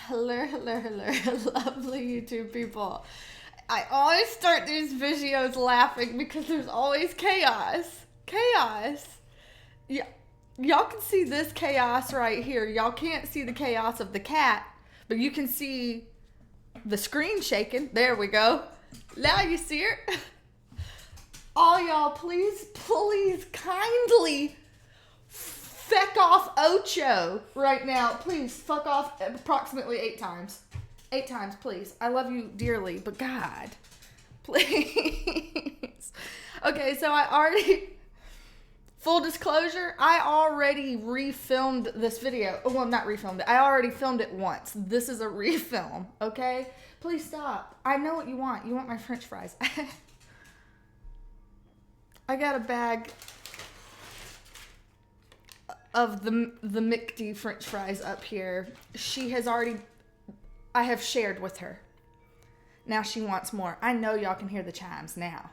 Hello, hello, hello, lovely YouTube people. I always start these videos laughing because there's always chaos. Chaos. Yeah, y'all can see this chaos right here. Y'all can't see the chaos of the cat, but you can see the screen shaking. There we go. Now you see it. All y'all, please, please, kindly feck off Ocho right now. Please, fuck off approximately 8 times. 8 times, please. I love you dearly, but God, please. Okay, so full disclosure, I already refilmed this video. Well, not refilmed it. I already filmed it once. This is a refilm, okay? Please stop. I know what you want. You want my french fries. I got a bag of the McD french fries up here. I have shared with her. Now she wants more. I know y'all can hear the chimes now.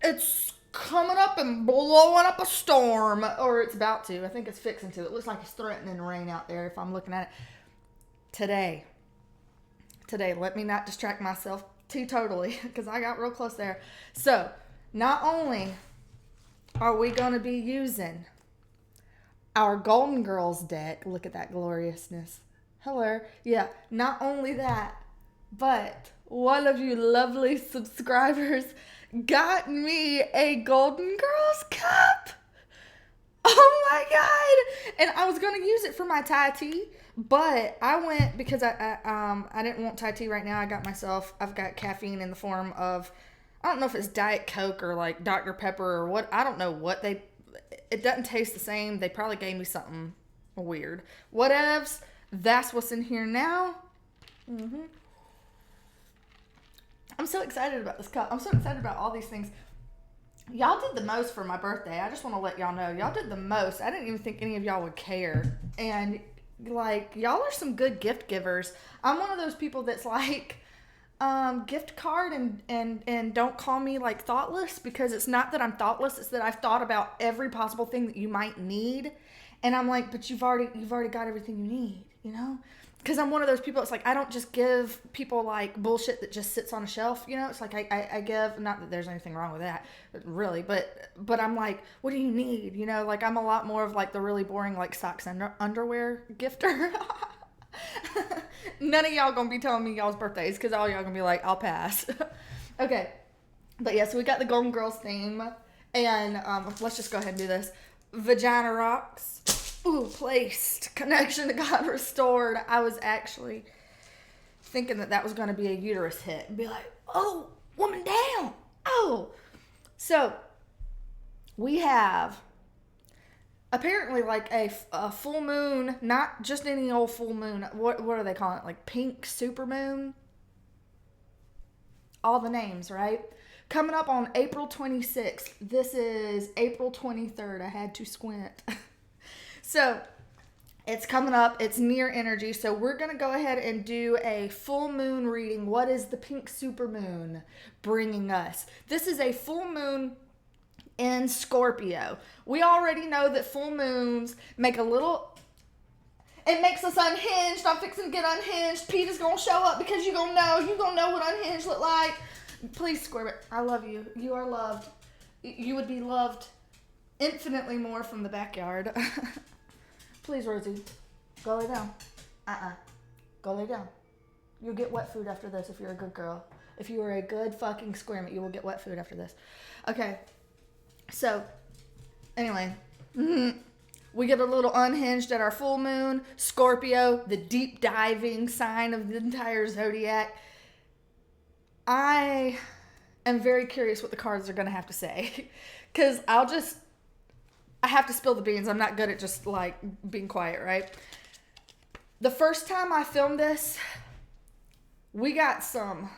It's coming up and blowing up a storm. Or it's about to. I think it's fixing to. It looks like it's threatening rain out there if I'm looking at it. Today, let me not distract myself teetotally because I got real close there. So, not only are we going to be using our Golden Girls deck. Look at that gloriousness. Hello. Yeah, not only that, but one of you lovely subscribers got me a Golden Girls cup. Oh my God. And I was going to use it for my Thai tea, but I went because I didn't want Thai tea right now. I've got caffeine in the form of, I don't know if it's Diet Coke or like Dr. Pepper or what. I don't know what it doesn't taste the same. They probably gave me something weird. Whatevs. That's what's in here now. I'm so excited about this cup. I'm so excited about all these things. Y'all did the most for my birthday. I just want to let y'all know. Y'all did the most. I didn't even think any of y'all would care. And, like, y'all are some good gift givers. I'm one of those people that's like, gift card and don't call me like thoughtless, because it's not that I'm thoughtless, it's that I've thought about every possible thing that you might need, and I'm like, but you've already got everything you need, you know? Because I'm one of those people. It's like I don't just give people like bullshit that just sits on a shelf, you know? It's like I give, not that there's anything wrong with that, really, but I'm like, what do you need, you know? Like I'm a lot more of like the really boring like socks and underwear gifter. None of y'all gonna be telling me y'all's birthdays because all y'all gonna be like, I'll pass. Okay, but yeah, so we got the Golden Girls theme, and let's just go ahead and do this. Vagina rocks. Ooh, placed. Connection to God restored. I was actually thinking that was gonna be a uterus hit and be like, oh, woman down. Oh, so we have apparently like a full moon, not just any old full moon. What are they calling it? Like pink super moon? All the names, right? Coming up on April 26th. This is April 23rd. I had to squint. So it's coming up. It's near energy. So we're going to go ahead and do a full moon reading. What is the pink super moon bringing us? This is a full moon in Scorpio. We already know that full moons make it makes us unhinged. I'm fixing to get unhinged. Peter's gonna show up because you gonna know what unhinged look like. Please, Scorpio, I love you. You are loved. You would be loved infinitely more from the backyard. Please, Rosie, go lay down. Go lay down. You'll get wet food after this if you're a good girl. If you are a good fucking squirmit, you will get wet food after this. Okay. So, anyway, we get a little unhinged at our full moon. Scorpio, the deep diving sign of the entire zodiac. I am very curious what the cards are going to have to say. Because I have to spill the beans. I'm not good at just, like, being quiet, right? The first time I filmed this, we got some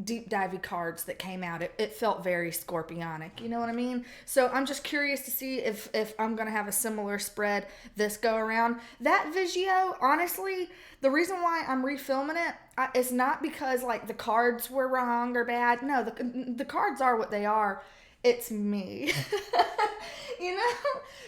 deep divey cards that came out. It felt very scorpionic, you know what I mean? So I'm just curious to see if I'm gonna have a similar spread this go around. That video, honestly, the reason why I'm refilming it, it's not because like the cards were wrong or bad. No, the cards are what they are. it's me. You know,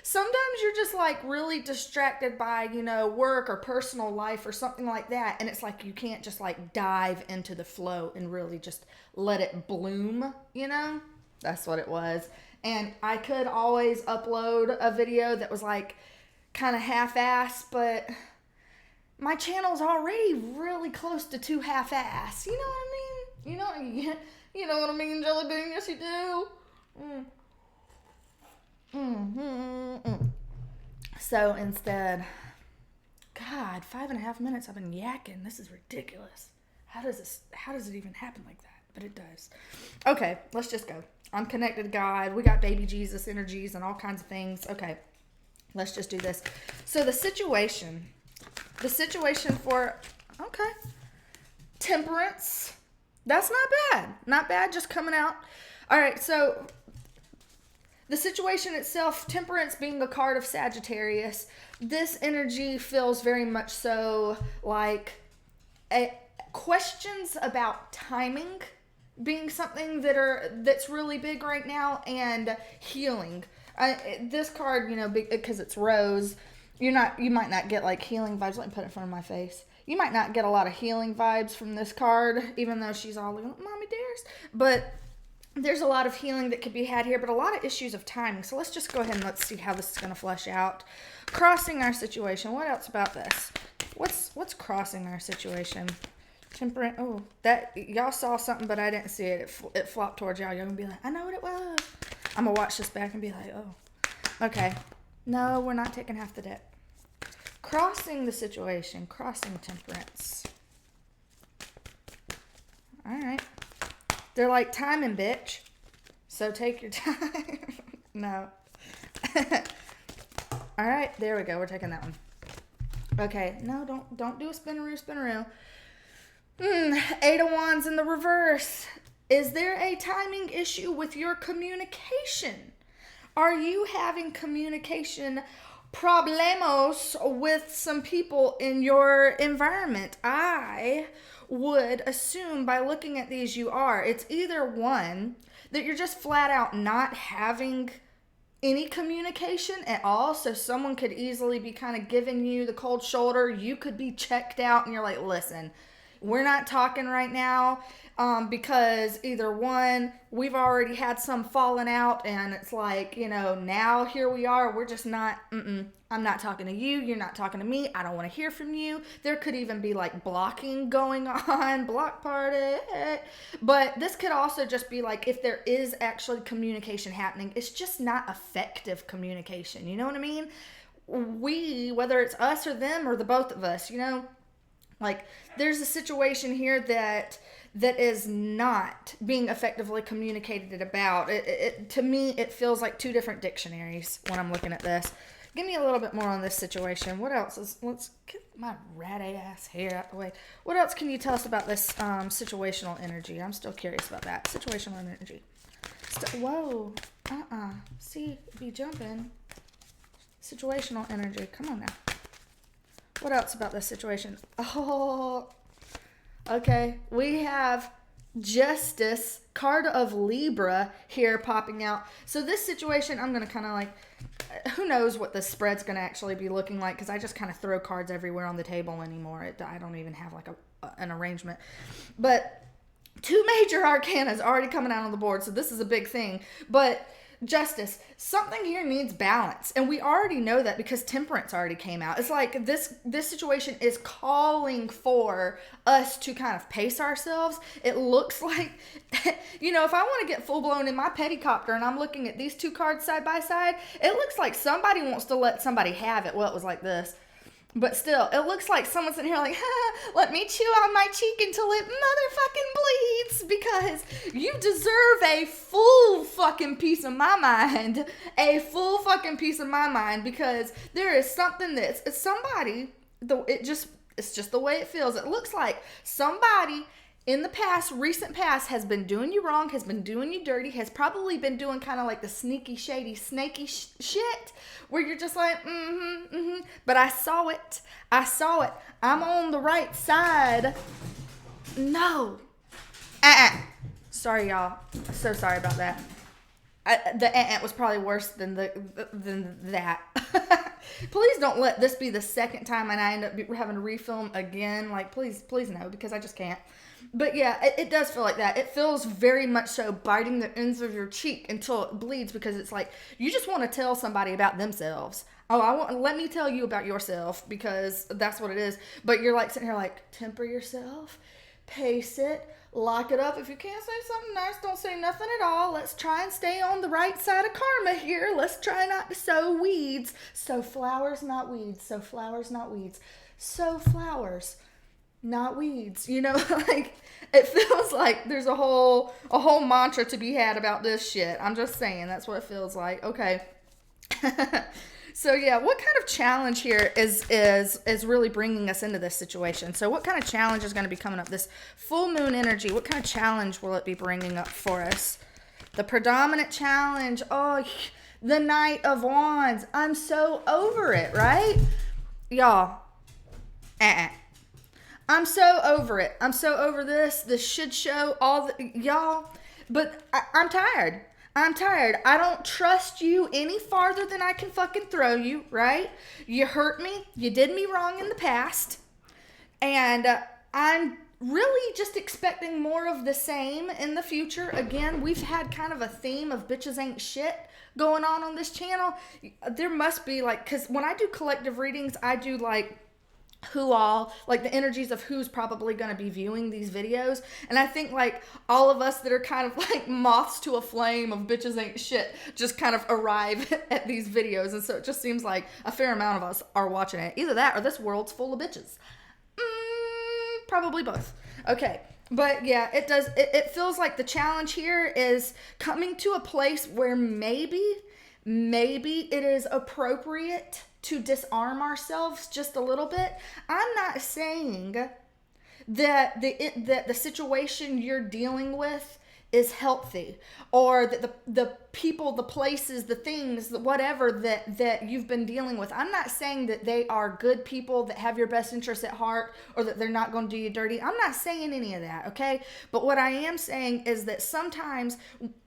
sometimes you're just like really distracted by, you know, work or personal life or something like that. And it's like you can't just like dive into the flow and really just let it bloom, you know? That's what it was. And I could always upload a video that was like kind of half-assed, but my channel's already really close to too half-assed. You know what I mean? You know what I mean, Jelly Bean? Yes, you do. So instead, God, 5.5 minutes I've been yakking. This is ridiculous. How does it even happen like that? But it does. Okay, let's just go. I'm connected to God. We got baby Jesus energies and all kinds of things. Okay, let's just do this. So the situation for, okay, temperance. That's not bad. Not bad, just coming out. All right, so the situation itself, temperance being a card of Sagittarius, this energy feels very much so like questions about timing being something that's really big right now, and healing. This card, you know, because it's rose, you might not get like healing vibes. Let me put it in front of my face. You might not get a lot of healing vibes from this card, even though she's all like, "Mommy dearest," but there's a lot of healing that could be had here, but a lot of issues of timing. So let's just go ahead and let's see how this is going to flesh out. Crossing our situation. What else about this? What's crossing our situation? Temperance. Oh, that y'all saw something, but I didn't see it. It flopped towards y'all. Y'all gonna be like, I know what it was. I'm gonna watch this back and be like, oh, okay. No, we're not taking half the deck. Crossing the situation. Crossing temperance. All right. They're like, timing, bitch. So take your time. No. All right, there we go. We're taking that one. Okay, no, don't do a spinaroo. 8 of Wands in the reverse. Is there a timing issue with your communication? Are you having communication problemos with some people in your environment? I would assume by looking at these you are. It's either one, that you're just flat out not having any communication at all, so someone could easily be kind of giving you the cold shoulder. You could be checked out and you're like, listen, we're not talking right now, because either one, we've already had some falling out, and it's like, you know, now here we are, we're just not, I'm not talking to you, you're not talking to me, I don't want to hear from you. There could even be like blocking going on, block party, but this could also just be like, if there is actually communication happening, it's just not effective communication, you know what I mean? Whether it's us or them or the both of us, you know, like there's a situation here that is not being effectively communicated about. To me, it feels like two different dictionaries when I'm looking at this. Give me a little bit more on this situation. What else let's get my rat ass hair out the way. What else can you tell us about this situational energy? I'm still curious about that. Situational energy. Whoa. See, be jumping. Situational energy. Come on now. What else about this situation? Oh, okay. We have Justice, card of Libra here popping out. So this situation, I'm going to kind of like, who knows what the spread's going to actually be looking like, because I just kind of throw cards everywhere on the table anymore. I don't even have like an arrangement. But 2 major arcana is already coming out on the board, so this is a big thing. But Justice, something here needs balance, and we already know that because Temperance already came out. It's like this situation is calling for us to kind of pace ourselves. It looks like, you know, if I want to get full blown in my pettycopter and I'm looking at these 2 cards side by side, it looks like somebody wants to let somebody have it. Well, it was like this. But still, it looks like someone's in here like, let me chew on my cheek until it motherfucking bleeds, because you deserve a full fucking piece of my mind. A full fucking piece of my mind, because there is something it's somebody, it's just the way it feels. It looks like somebody in the past, recent past, has been doing you wrong, has been doing you dirty, has probably been doing kind of like the sneaky, shady, snaky shit, where you're just like, but I saw it. I'm on the right side. No. Sorry, y'all. So sorry about that. The ant was probably worse than than that. Please don't let this be the second time and I end up having to refilm again. Like, please no, because I just can't. But yeah, it does feel like that. It feels very much so biting the ends of your cheek until it bleeds, because it's like you just want to tell somebody about themselves. Oh, let me tell you about yourself, because that's what it is. But you're like sitting here like, temper yourself, pace it, lock it up. If you can't say something nice, don't say nothing at all. Let's try and stay on the right side of karma here. Let's try not to sow weeds. Sow flowers, not weeds. Sow flowers, not weeds. Sow flowers, not weeds. You know, like, it feels like there's a whole mantra to be had about this shit. I'm just saying, that's what it feels like. Okay. So yeah, what kind of challenge here is really bringing us into this situation? So what kind of challenge is going to be coming up? This full moon energy, what kind of challenge will it be bringing up for us? The predominant challenge, the Knight of Wands. I'm so over it, right? Y'all, I'm so over it. I'm so over this shit show, y'all. But I'm tired. I'm tired. I don't trust you any farther than I can fucking throw you, right? You hurt me. You did me wrong in the past. And I'm really just expecting more of the same in the future. Again, we've had kind of a theme of bitches ain't shit going on this channel. There must be like, because when I do collective readings, I do like the energies of who's probably going to be viewing these videos. And I think like all of us that are kind of like moths to a flame of bitches ain't shit just kind of arrive at these videos. And so it just seems like a fair amount of us are watching it. Either that or this world's full of bitches. Probably both. Okay. But yeah, it feels like the challenge here is coming to a place where maybe it is appropriate to disarm ourselves just a little bit. I'm not saying that the situation you're dealing with is healthy, or that the people, the places, the things, whatever that you've been dealing with. I'm not saying that they are good people that have your best interests at heart, or that they're not going to do you dirty. I'm not saying any of that, okay? But what I am saying is that sometimes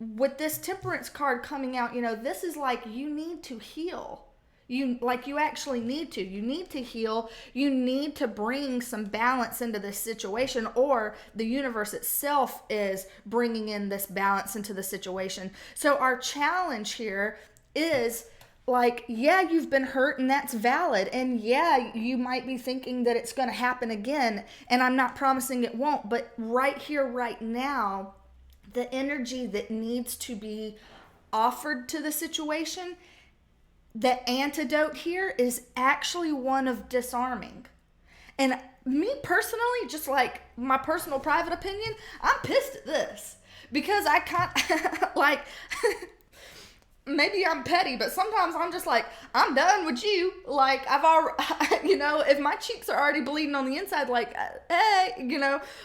with this Temperance card coming out, this is like you need to heal. You actually need to. You need to heal. You need to bring some balance into this situation, or the universe itself is bringing in this balance into the situation. So our challenge here is like, yeah, you've been hurt and that's valid. And yeah, you might be thinking that it's going to happen again. And I'm not promising it won't. But right here, right now, the energy that needs to be offered to the situation, the antidote here is actually one of disarming. And me personally, just like my personal private opinion, I'm pissed at this, because I can't like maybe I'm petty, but sometimes I'm just like, I'm done with you. Like, I've already, if my cheeks are already bleeding on the inside, like, hey,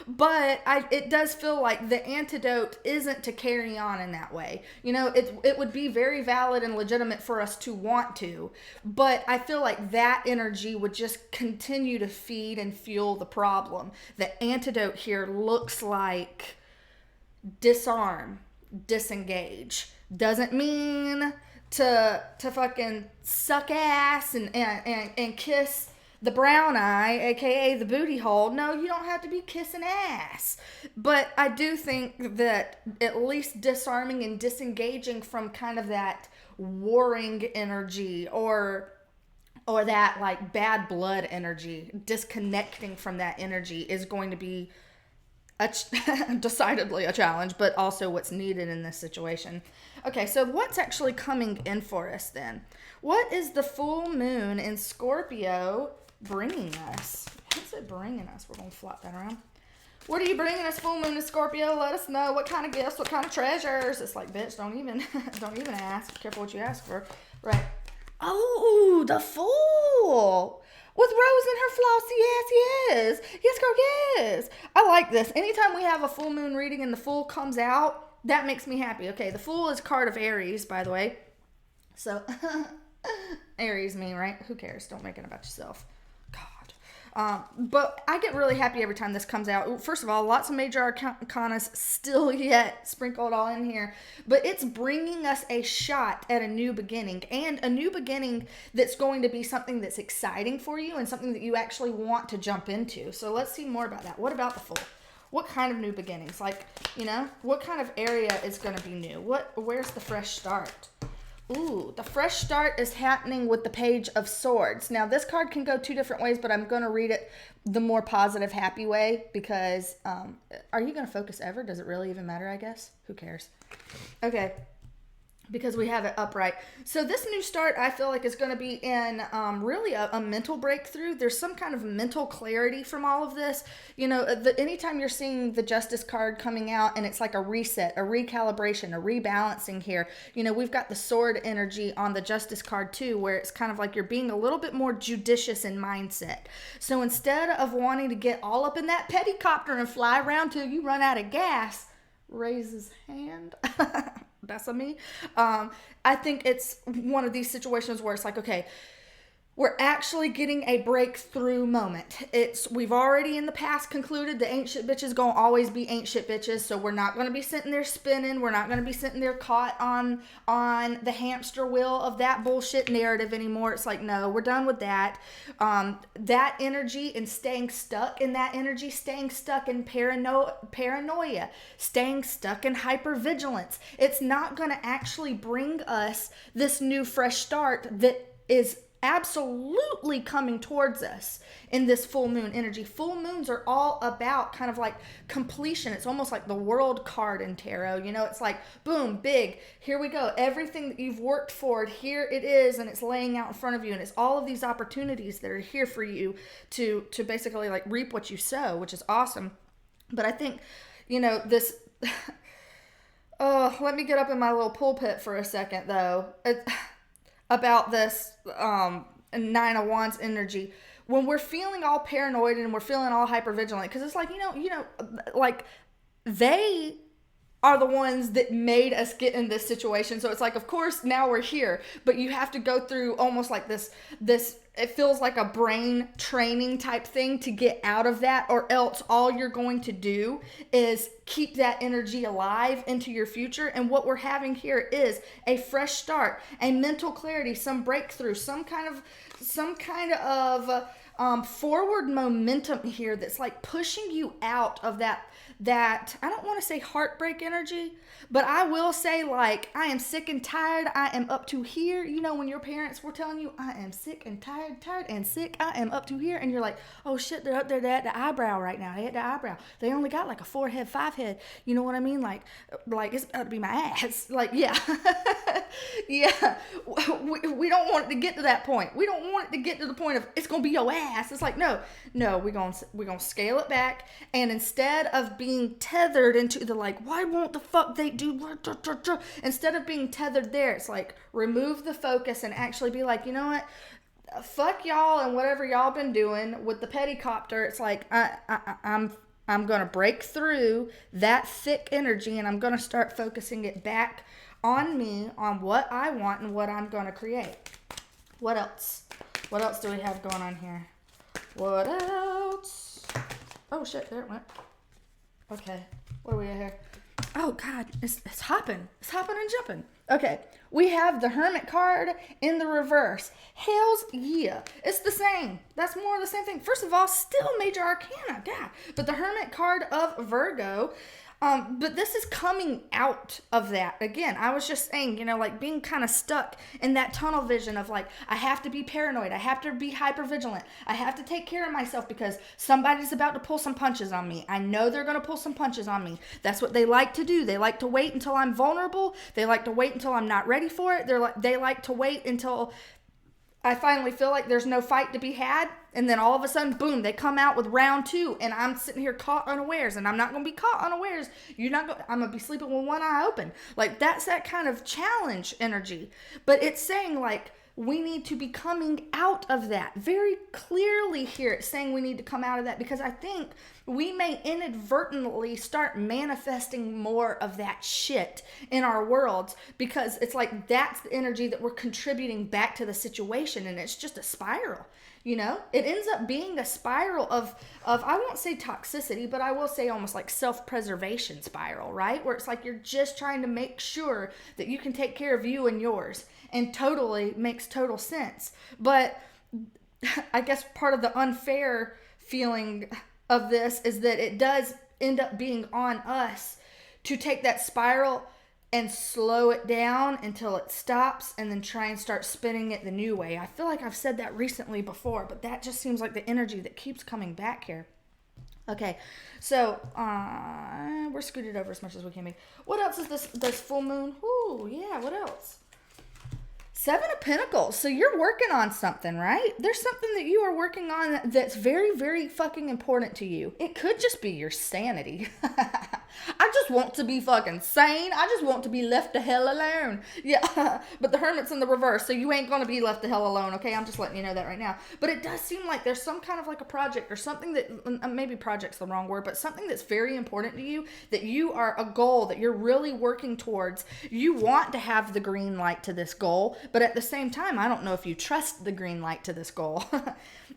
but it does feel like the antidote isn't to carry on in that way. It would be very valid and legitimate for us to want to, but I feel like that energy would just continue to feed and fuel the problem. The antidote here looks like disarm, disengage. Doesn't mean to fucking suck ass and kiss the brown eye, aka the booty hole. No, you don't have to be kissing ass. But I do think that at least disarming and disengaging from kind of that warring energy, or that like bad blood energy, disconnecting from that energy is going to be decidedly a challenge, but also what's needed in this situation. Okay, so what's actually coming in for us then? What is the full moon in Scorpio bringing us? What's it bringing us? We're going to flop that around. What are you bringing us, full moon in Scorpio? Let us know. What kind of gifts? What kind of treasures? It's like, bitch, don't even ask. Careful what you ask for. Right. Oh, the Fool. With Rose and her flossy ass, yes. Yes, girl, yes. I like this. Anytime we have a full moon reading and the Fool comes out, that makes me happy. Okay, the Fool is card of Aries, by the way. So, Aries me, right? Who cares? Don't make it about yourself. God. But I get really happy every time this comes out. First of all, lots of major arcanas still yet sprinkled all in here, but it's bringing us a shot at a new beginning, and a new beginning that's going to be something that's exciting for you and something that you actually want to jump into. So let's see more about that. What about the Fool? What kind of new beginnings? Like, what kind of area is going to be new? Where's the fresh start? Ooh, the fresh start is happening with the Page of Swords. Now, this card can go two different ways, but I'm going to read it the more positive, happy way because, are you going to focus ever? Does it really even matter, I guess? Who cares? Okay. Because we have it upright. So this new start, I feel like, is going to be in really a mental breakthrough. There's some kind of mental clarity from all of this. Anytime you're seeing the Justice card coming out and it's like a reset, a recalibration, a rebalancing here. We've got the Sword energy on the Justice card too, where it's kind of like you're being a little bit more judicious in mindset. So instead of wanting to get all up in that pedicopter and fly around till you run out of gas, raise his hand. That's on me. I think it's one of these situations where it's like, okay, we're actually getting a breakthrough moment. We've already in the past concluded the ain't shit bitches gonna always be ain't shit bitches, so we're not gonna be sitting there spinning. We're not gonna be sitting there caught on the hamster wheel of that bullshit narrative anymore. It's like, no, we're done with that. That energy and staying stuck in that energy, staying stuck in paranoia, staying stuck in hypervigilance. It's not gonna actually bring us this new fresh start that is absolutely coming towards us in this full moon energy. Full moons are all about kind of like completion. It's almost like the World card in tarot. It's like, boom, big, here we go. Everything that you've worked for, here it is, and it's laying out in front of you, and it's all of these opportunities that are here for you to basically like reap what you sow, which is awesome. But I think, this... Oh, let me get up in my little pulpit for a second, though. About this Nine of Wands energy. When we're feeling all paranoid and we're feeling all hypervigilant, because it's like, like they are the ones that made us get in this situation. So it's like, of course, now we're here, but you have to go through almost like this, it feels like a brain training type thing to get out of that, or else all you're going to do is keep that energy alive into your future. And what we're having here is a fresh start, a mental clarity, some breakthrough, some kind of forward momentum here that's like pushing you out of that I don't want to say heartbreak energy, but I will say, like, I am sick and tired. I am up to here. When your parents were telling you, I am sick and tired and sick, I am up to here. And you're like, oh shit, they're up there. They at the eyebrow right now. They at the eyebrow. They only got like a 4-head, 5-head. You know what I mean? Like it's about to be my ass. Like, yeah. Yeah. We don't want it to get to that point. We don't want it to get to the point of it's going to be your ass. It's like, no, we're going to scale it back. And instead of being tethered into the like, why won't the fuck they do, instead of being tethered there, it's like remove the focus and actually be like, you know what, fuck y'all and whatever y'all been doing with the pedicopter. It's like I'm gonna break through that thick energy and I'm gonna start focusing it back on me, on what I want and what I'm gonna create. What else do we have going on here? What else? Oh shit, there it went. Okay, what are we at here? Oh God, it's hopping. It's hopping and jumping. Okay, we have the Hermit card in the reverse. Hells yeah. It's the same. That's more of the same thing. First of all, still major arcana, God. But the Hermit card of Virgo, but this is coming out of that. Again, I was just saying, like being kind of stuck in that tunnel vision of like, I have to be paranoid. I have to be hypervigilant. I have to take care of myself because somebody's about to pull some punches on me. I know they're going to pull some punches on me. That's what they like to do. They like to wait until I'm vulnerable. They like to wait until I'm not ready for it. They like to wait until I finally feel like there's no fight to be had, and then all of a sudden, boom, they come out with round 2, and I'm sitting here caught unawares, and I'm not going to be caught unawares. I'm going to be sleeping with one eye open. Like, that's that kind of challenge energy. But it's saying, like, we need to be coming out of that. Very clearly here, it's saying we need to come out of that, because I think we may inadvertently start manifesting more of that shit in our worlds, because it's like that's the energy that we're contributing back to the situation, and it's just a spiral. You know, it ends up being a spiral of I won't say toxicity, but I will say almost like self-preservation spiral, right? Where it's like you're just trying to make sure that you can take care of you and yours, and totally makes total sense. But I guess part of the unfair feeling of this is that it does end up being on us to take that spiral and slow it down until it stops, and then try and start spinning it the new way. I feel like I've said that recently before, but that just seems like the energy that keeps coming back here. Okay, so we're scooted over as much as we can be. What else is this full moon? Ooh, yeah, what else? Seven of Pentacles. So you're working on something, right? There's something that you are working on that's very, very fucking important to you. It could just be your sanity. I just want to be fucking sane. I just want to be left the hell alone. Yeah, but the Hermit's in the reverse, so you ain't going to be left the hell alone, okay? I'm just letting you know that right now. But it does seem like there's some kind of like a project or something that, maybe project's the wrong word, but something that's very important to you, that you are a goal that you're really working towards. You want to have the green light to this goal, but at the same time, I don't know if you trust the green light to this goal.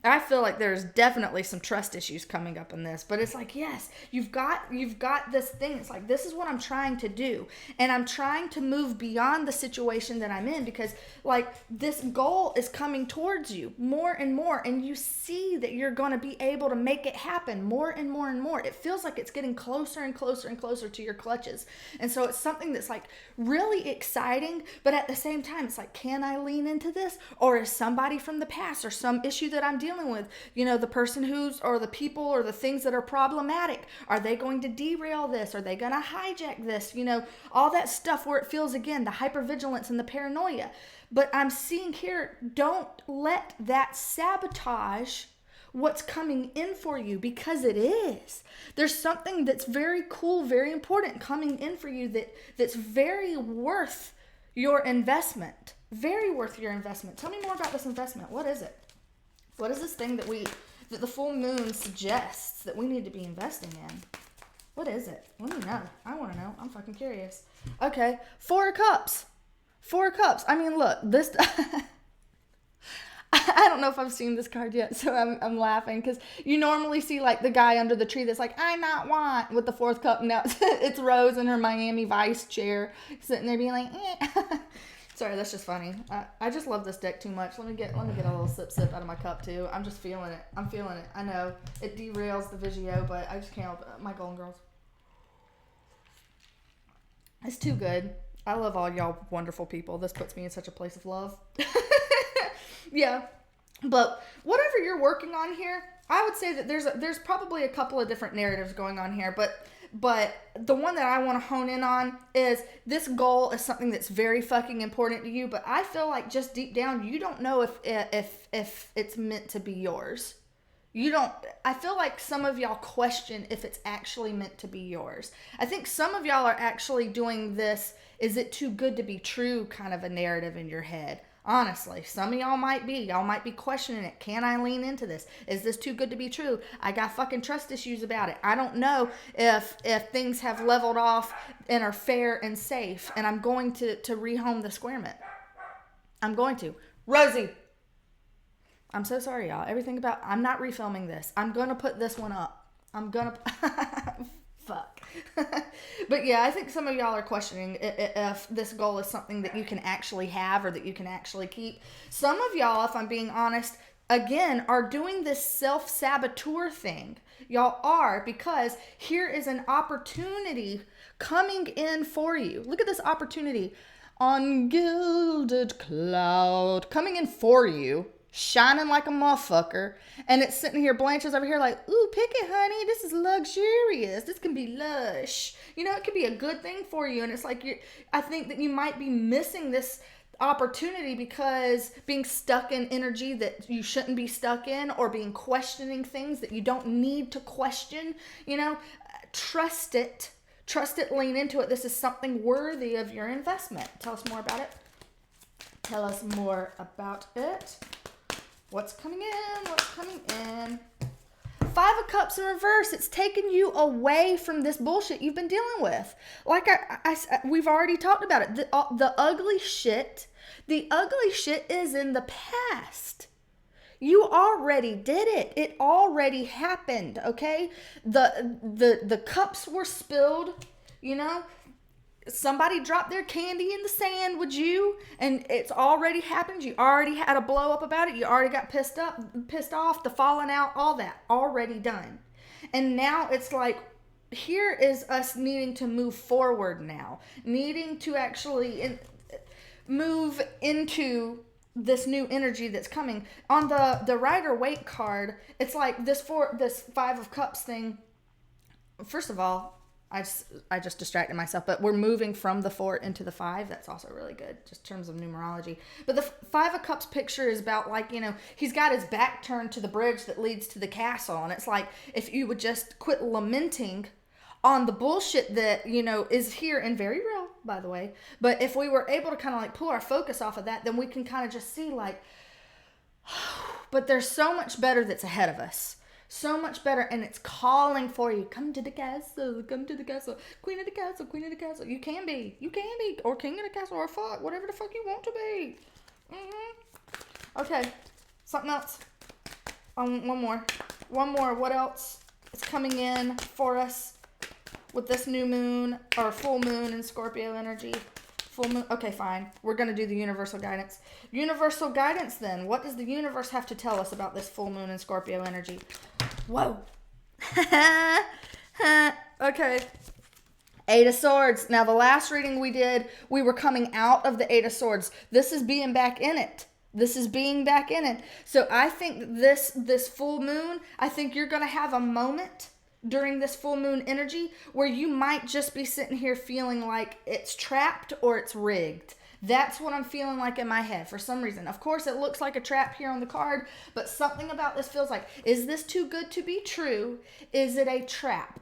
I feel like there's definitely some trust issues coming up in this, but it's like, yes, you've got this thing. It's like, this is what I'm trying to do, and I'm trying to move beyond the situation that I'm in, because like this goal is coming towards you more and more, and you see that you're going to be able to make it happen more and more and more. It feels like it's getting closer and closer and closer to your clutches, and so it's something that's like really exciting, but at the same time, it's like, can I lean into this, or is somebody from the past or some issue that I'm dealing with, you know, the person who's, or the people or the things that are problematic, are they going to derail this? Are they going to hijack this? You know, all that stuff where it feels, again, the hypervigilance and the paranoia. But I'm seeing here, don't let that sabotage what's coming in for you, because it is. There's something that's very cool, very important coming in for you that's very worth your investment. Very worth your investment. Tell me more about this investment. What is it? What is this thing that the full moon suggests that we need to be investing in? What is it? Let me know. I want to know. I'm fucking curious. Okay. 4 of Cups. 4 of Cups. I mean, look, this... I don't know if I've seen this card yet, so I'm laughing, because you normally see like the guy under the tree that's like, I not want, with the 4th cup. Now it's Rose in her Miami Vice chair sitting there being like, eh. Sorry, that's just funny. I just love this deck too much. Let me get a little sip out of my cup too. I'm just feeling it. I'm feeling it. I know it derails the Vigio, but I just can't help it. My Golden Girls. It's too good. I love all y'all wonderful people. This puts me in such a place of love. Yeah. But whatever you're working on here, I would say that there's probably a couple of different narratives going on here, but the one that I want to hone in on is this goal is something that's very fucking important to you, but I feel like just deep down, you don't know if it's meant to be yours. I feel like some of y'all question if it's actually meant to be yours. I think some of y'all are actually doing this, is it too good to be true kind of a narrative in your head. Honestly, some of y'all might be questioning it. Can I lean into this? Is this too good to be true? I got fucking trust issues about it. I don't know if things have leveled off and are fair and safe, and I'm going to rehome the squarement. I'm going to. Rosie, I'm so sorry, y'all. I'm not refilming this. I'm going to put this one up. Fuck. But yeah, I think some of y'all are questioning if this goal is something that you can actually have or that you can actually keep. Some of y'all, if I'm being honest, again, are doing this self-saboteur thing. Y'all are, because here is an opportunity coming in for you. Look at this opportunity. On gilded cloud. Coming in for you. Shining like a motherfucker, and it's sitting here, Blanche's over here like, ooh, pick it, honey, this is luxurious, this can be lush, you know, it could be a good thing for you. And it's like, I think that you might be missing this opportunity because being stuck in energy that you shouldn't be stuck in, or being questioning things that you don't need to question, you know. Trust it, lean into it. This is something worthy of your investment. Tell us more about it. Tell us more about it. What's coming in? 5 of Cups in reverse. It's taken you away from this bullshit you've been dealing with. Like we've already talked about it. The ugly shit is in the past. You already did it. It already happened, okay? The cups were spilled, you know? Somebody dropped their candy in the sand, would you? And it's already happened. You already had a blow up about it. You already got pissed off, the falling out, all that already done. And now it's like, here is us needing to move forward now, needing to actually move into this new energy that's coming. On the Rider-Waite card, it's like this Five of Cups thing. First of all, I just distracted myself, but we're moving from the 4 into the 5. That's also really good, just in terms of numerology. But the 5 of Cups picture is about, like, you know, he's got his back turned to the bridge that leads to the castle. And it's like, if you would just quit lamenting on the bullshit that, you know, is here and very real, by the way. But if we were able to kind of like pull our focus off of that, then we can kind of just see like, but there's so much better that's ahead of us. So much better, and it's calling for you. Come to the castle, come to the castle. Queen of the castle, queen of the castle. You can be, or king of the castle, or fuck, whatever the fuck you want to be. Okay, something else. One more. What else is coming in for us with this new moon, or full moon in Scorpio energy? Full moon. Okay, fine. We're going to do the universal guidance. Universal guidance, then. What does the universe have to tell us about this full moon in Scorpio energy? Whoa. Okay. 8 of Swords. Now, the last reading we did, we were coming out of the 8 of Swords. This is being back in it. So I think this full moon, I think you're going to have a moment during this full moon energy where you might just be sitting here feeling like it's trapped or it's rigged. That's what I'm feeling like in my head for some reason. Of course, it looks like a trap here on the card, but something about this feels like, is this too good to be true? Is it a trap?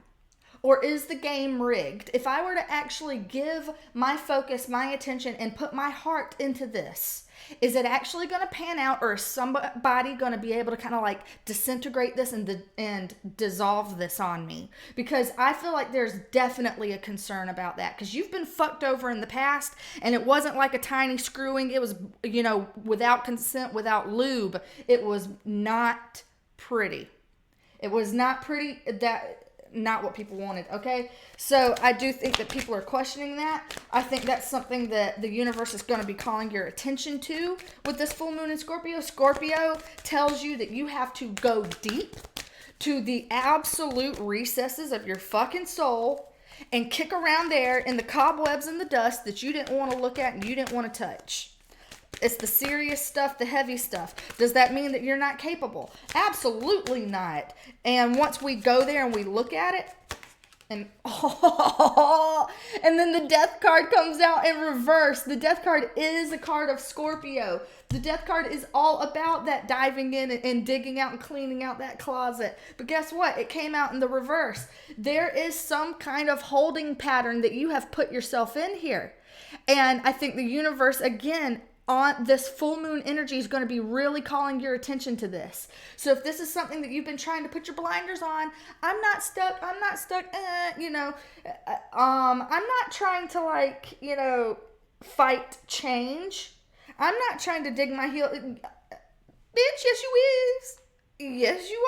Or is the game rigged? If I were to actually give my focus, my attention, and put my heart into this, is it actually going to pan out, or is somebody going to be able to kind of like disintegrate this and dissolve this on me? Because I feel like there's definitely a concern about that, because you've been fucked over in the past, and it wasn't like a tiny screwing. It was, you know, without consent, without lube. It was not pretty. It was not pretty. Not what people wanted, okay? So I do think that people are questioning that. I think that's something that the universe is going to be calling your attention to with this full moon in Scorpio. Scorpio tells you that you have to go deep to the absolute recesses of your fucking soul and kick around there in the cobwebs and the dust that you didn't want to look at and you didn't want to touch. It's the serious stuff, the heavy stuff. Does that mean that you're not capable? Absolutely not. And once we go there and we look at it, and and then the death card comes out in reverse. The death card is a card of Scorpio. The death card is all about that diving in and digging out and cleaning out that closet. But guess what? It came out in the reverse. There is some kind of holding pattern that you have put yourself in here. And I think the universe, again, on this full moon energy is going to be really calling your attention to this. So if this is something that you've been trying to put your blinders on, I'm not stuck, you know, I'm not trying to, like, you know, fight change. I'm not trying to dig my heel. Bitch, yes you is. Yes you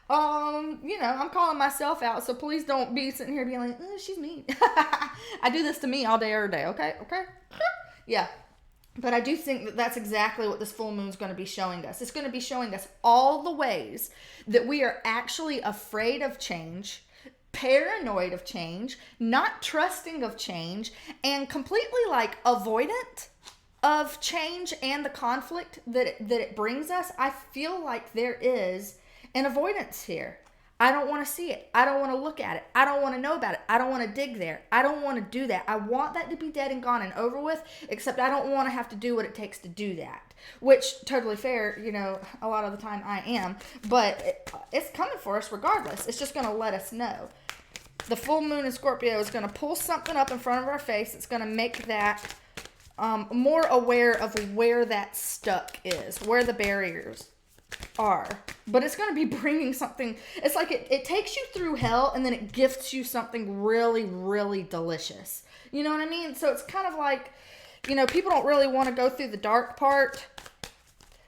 are. You know, I'm calling myself out, so please don't be sitting here being like, oh, she's mean. I do this to me all day, every day, okay? Yeah. But I do think that that's exactly what this full moon is going to be showing us. It's going to be showing us all the ways that we are actually afraid of change, paranoid of change, not trusting of change, and completely like avoidant of change and the conflict that it brings us. I feel like there is an avoidance here. I don't want to see it. I don't want to look at it. I don't want to know about it. I don't want to dig there. I don't want to do that. I want that to be dead and gone and over with, except I don't want to have to do what it takes to do that, which totally fair, you know, a lot of the time I am, but it's coming for us regardless. It's just going to let us know. The full moon in Scorpio is going to pull something up in front of our face. It's going to make that more aware of where that stuck is, where the barriers are. But it's going to be bringing something. It's like it takes you through hell and then it gifts you something really, really delicious. You know what I mean? So it's kind of like, you know, people don't really want to go through the dark part,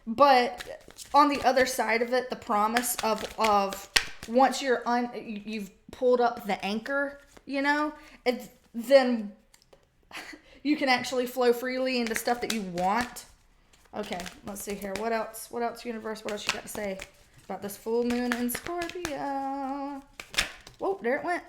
But on the other side of it, the promise of once you've pulled up the anchor, then you can actually flow freely into stuff that you want. Okay, let's see here. What else, universe? What else you got to say about this full moon in Scorpio? Whoa, there it went.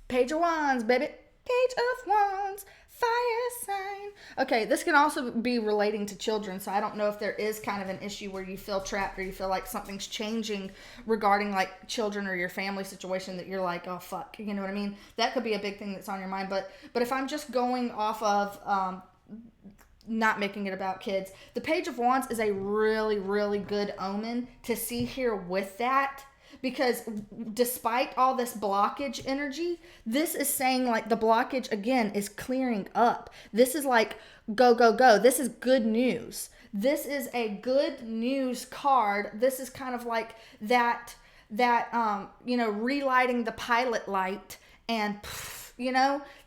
Page of Wands, baby. Page of Wands. Fire sign. Okay, this can also be relating to children, so I don't know if there is kind of an issue where you feel trapped or you feel like something's changing regarding like children or your family situation that you're like, oh fuck, you know what I mean? That could be a big thing that's on your mind, but if I'm just going off of not making it about kids, the Page of Wands is a really, really good omen to see here with that. Because despite all this blockage energy, this is saying like the blockage again is clearing up. This is like go, go, go. This is good news. This is a good news card. This is kind of like that relighting the pilot light and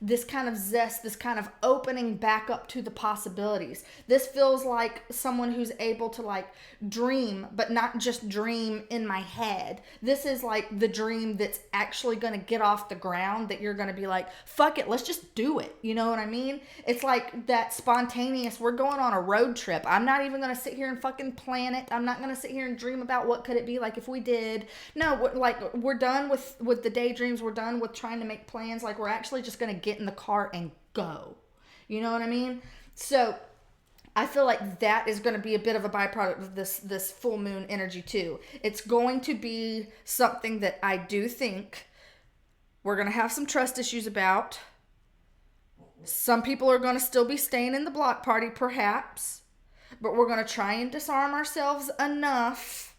this kind of zest, this kind of opening back up to the possibilities. This feels like someone who's able to like dream, but not just dream in my head. This is like the dream that's actually going to get off the ground, that you're going to be like, fuck it, let's just do it. You know what I mean? It's like that spontaneous, we're going on a road trip. I'm not even going to sit here and fucking plan it. I'm not going to sit here and dream about what could it be like if we did. No, we're done with the daydreams. We're done with trying to make plans. Like we're actually just going to get in the car and go. You know what I mean? So I feel like that is going to be a bit of a byproduct of this full moon energy too. It's going to be something that I do think we're going to have some trust issues about. Some people are going to still be staying in the block party perhaps, but we're going to try and disarm ourselves enough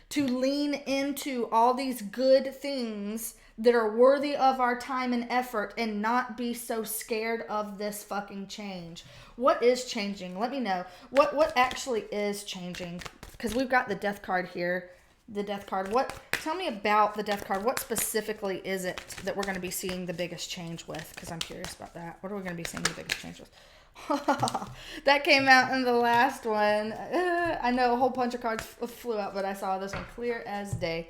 to lean into all these good things that are worthy of our time and effort and not be so scared of this fucking change. What is changing? Let me know. What actually is changing? Because we've got the death card here. The death card. Tell me about the death card. What specifically is it that we're going to be seeing the biggest change with? Because I'm curious about that. What are we going to be seeing the biggest change with? That came out in the last one. I know a whole bunch of cards flew out, but I saw this one clear as day.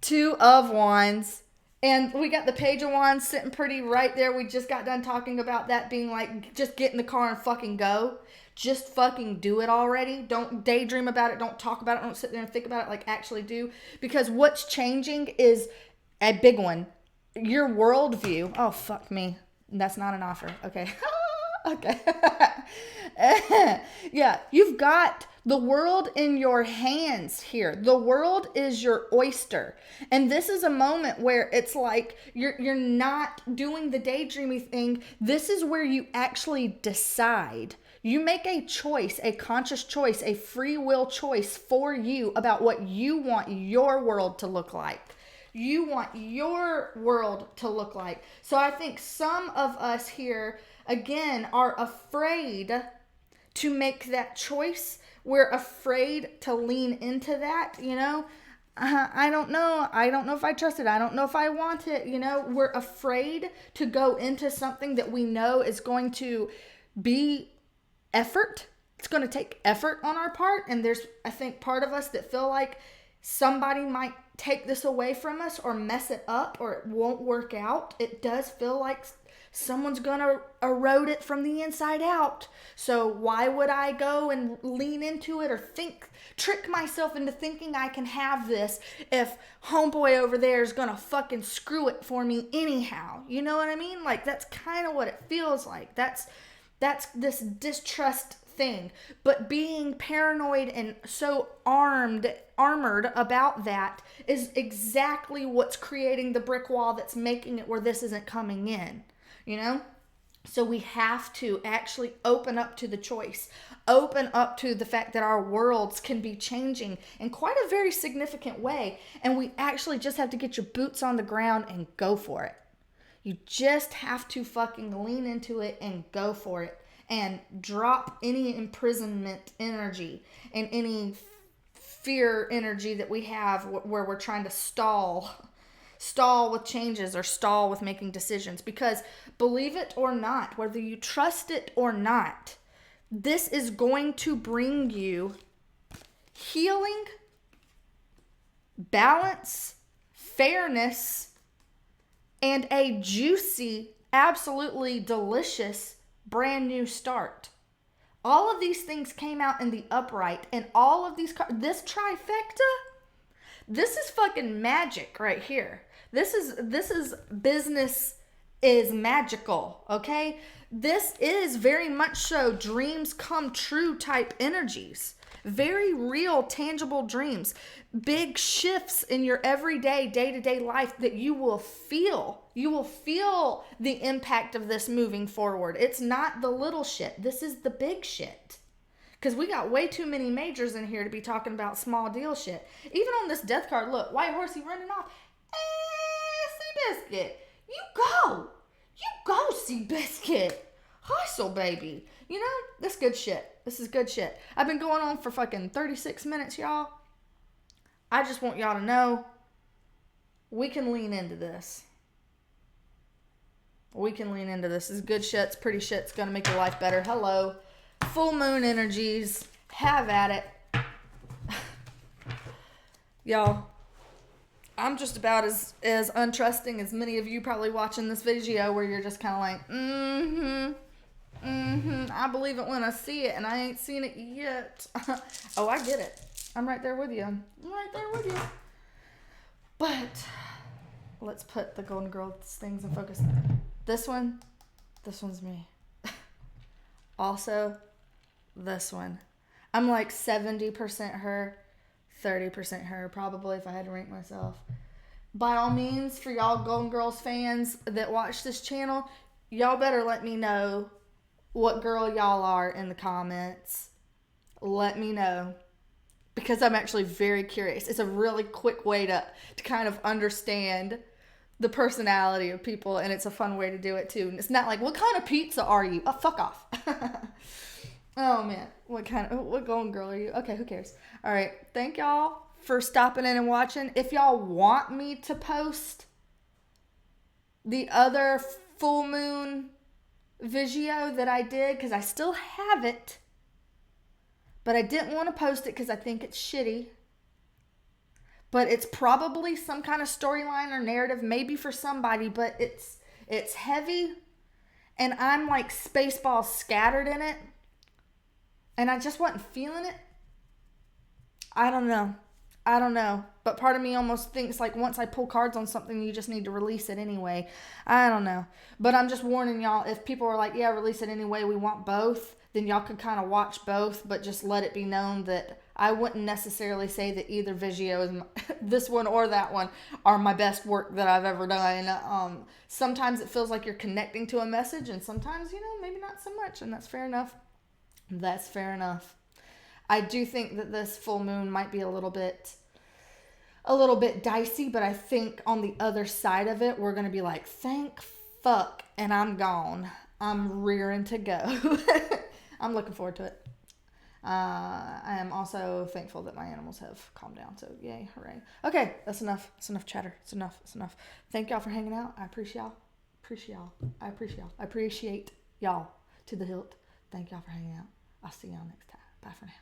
Two of Wands. And we got the Page of Wands sitting pretty right there. We just got done talking about that being like, just get in the car and fucking go. Just fucking do it already. Don't daydream about it. Don't talk about it. Don't sit there and think about it. Like, actually do. Because what's changing is a big one. Your worldview. Oh, fuck me. That's not an offer. Okay. Okay. Yeah, you've got the world in your hands here. The world is your oyster. And this is a moment where it's like you're not doing the daydreamy thing. This is where you actually decide. You make a choice, a conscious choice, a free will choice for you about what you want your world to look like. You want your world to look like. So I think some of us here, again, are afraid to make that choice. We're afraid to lean into that, I don't know. I don't know if I trust it. I don't know if I want it. We're afraid to go into something that we know is going to be effort. It's going to take effort on our part. And there's, I think, part of us that feel like somebody might take this away from us or mess it up or it won't work out. It does feel like someone's going to erode it from the inside out. So why would I go and lean into it or trick myself into thinking I can have this if homeboy over there is going to fucking screw it for me anyhow? You know what I mean? Like, that's kind of what it feels like. That's this distrust thing. But being paranoid and so armored about that is exactly what's creating the brick wall that's making it where this isn't coming in. So we have to actually open up to the choice, open up to the fact that our worlds can be changing in quite a very significant way. And we actually just have to get your boots on the ground and go for it. You just have to fucking lean into it and go for it and drop any imprisonment energy and any fear energy that we have where we're trying to stall with changes or stall with making decisions. Because believe it or not, whether you trust it or not, This is going to bring you healing, balance, fairness, and a juicy, absolutely delicious brand new start. All of these things came out in the upright, and all of these, this trifecta, this is fucking magic right here. This is business is magical, okay? This is very much so dreams come true type energies. Very real, tangible dreams. Big shifts in your everyday, day-to-day life that you will feel. You will feel the impact of this moving forward. It's not the little shit. This is the big shit. Because we got way too many majors in here to be talking about small deal shit. Even on this death card, look, white horsey running off. Seabiscuit, you go. You go, Seabiscuit. Hustle, baby. You know, this good shit. This is good shit. I've been going on for fucking 36 minutes, y'all. I just want y'all to know we can lean into this. We can lean into this. This is good shit. It's pretty shit. It's going to make your life better. Hello. Full moon energies. Have at it. Y'all, I'm just about as untrusting as many of you probably watching this video where you're just kind of like, I believe it when I see it, and I ain't seen it yet. Oh, I get it. I'm right there with you. I'm right there with you. But let's put the Golden Girls things in focus. This one's me. Also, this one. I'm like 70% her, 30% her, probably, if I had to rank myself. By all means, for y'all Golden Girls fans that watch this channel, y'all better let me know what girl y'all are in the comments. Let me know. Because I'm actually very curious. It's a really quick way to kind of understand the personality of people, and it's a fun way to do it too. And it's not like, what kind of pizza are you? Oh, fuck off. Oh man, what Golden Girl are you? Okay, who cares? All right, thank y'all for stopping in and watching. If y'all want me to post the other full moon video that I did, because I still have it, but I didn't want to post it because I think it's shitty. But it's probably some kind of storyline or narrative, maybe for somebody, but it's heavy, and I'm like Spaceballs scattered in it, and I just wasn't feeling it. I don't know. But part of me almost thinks like once I pull cards on something, you just need to release it anyway. I don't know. But I'm just warning y'all, if people are like, yeah, release it anyway, we want both, then y'all could kind of watch both, but just let it be known that I wouldn't necessarily say that either video is this one or that one are my best work that I've ever done. Sometimes it feels like you're connecting to a message, and sometimes, maybe not so much, and that's fair enough. That's fair enough. I do think that this full moon might be a little bit dicey, but I think on the other side of it, we're going to be like, thank fuck, and I'm gone. I'm rearing to go. I'm looking forward to it. I am also thankful that my animals have calmed down, so yay, hooray. Okay, that's enough. That's enough chatter. It's enough. Thank y'all for hanging out. I appreciate y'all to the hilt. Thank y'all for hanging out. I'll see y'all next time. Bye for now.